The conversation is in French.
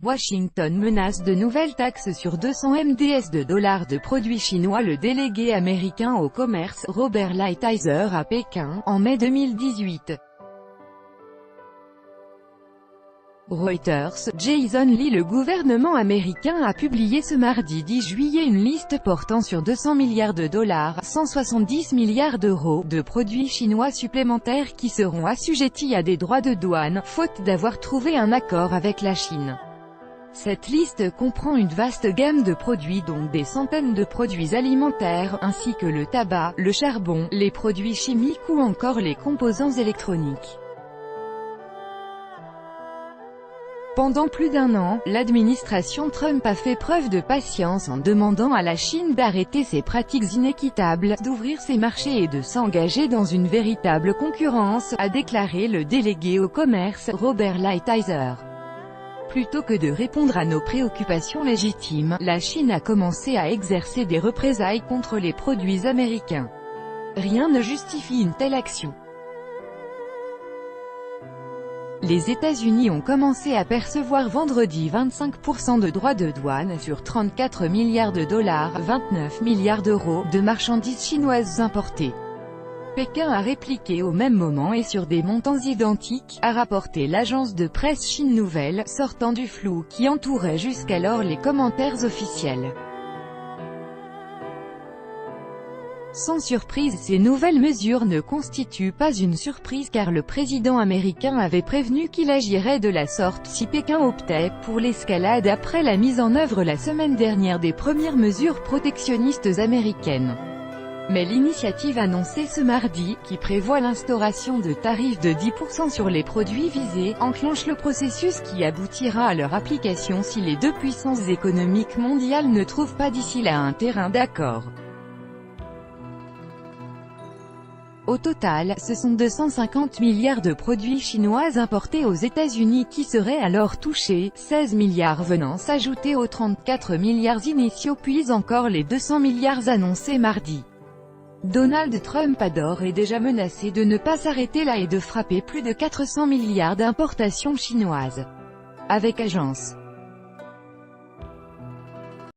Washington menace de nouvelles taxes sur 200 MDS de dollars de produits chinois. Le délégué américain au commerce, Robert Lighthizer à Pékin, en mai 2018. Reuters, Jason Lee. Le gouvernement américain a publié ce mardi 10 juillet une liste portant sur 200 milliards de dollars, 170 milliards d'euros, de produits chinois supplémentaires qui seront assujettis à des droits de douane, faute d'avoir trouvé un accord avec la Chine. Cette liste comprend une vaste gamme de produits dont des centaines de produits alimentaires, ainsi que le tabac, le charbon, les produits chimiques ou encore les composants électroniques. Pendant plus d'un an, l'administration Trump a fait preuve de patience en demandant à la Chine d'arrêter ses pratiques inéquitables, d'ouvrir ses marchés et de s'engager dans une véritable concurrence, a déclaré le délégué au commerce, Robert Lighthizer. Plutôt que de répondre à nos préoccupations légitimes, la Chine a commencé à exercer des représailles contre les produits américains. Rien ne justifie une telle action. Les États-Unis ont commencé à percevoir vendredi 25% de droits de douane sur 34 milliards de dollars, 29 milliards d'euros, de marchandises chinoises importées. Pékin a répliqué au même moment et sur des montants identiques, a rapporté l'agence de presse Chine Nouvelle, sortant du flou qui entourait jusqu'alors les commentaires officiels. Sans surprise, ces nouvelles mesures ne constituent pas une surprise car le président américain avait prévenu qu'il agirait de la sorte si Pékin optait pour l'escalade après la mise en œuvre la semaine dernière des premières mesures protectionnistes américaines. Mais l'initiative annoncée ce mardi, qui prévoit l'instauration de tarifs de 10% sur les produits visés, enclenche le processus qui aboutira à leur application si les deux puissances économiques mondiales ne trouvent pas d'ici là un terrain d'accord. Au total, ce sont 250 milliards de produits chinois importés aux États-Unis qui seraient alors touchés, 16 milliards venant s'ajouter aux 34 milliards initiaux puis encore les 200 milliards annoncés mardi. Donald Trump a d'ores et déjà menacé de ne pas s'arrêter là et de frapper plus de 400 milliards d'importations chinoises. Avec agence.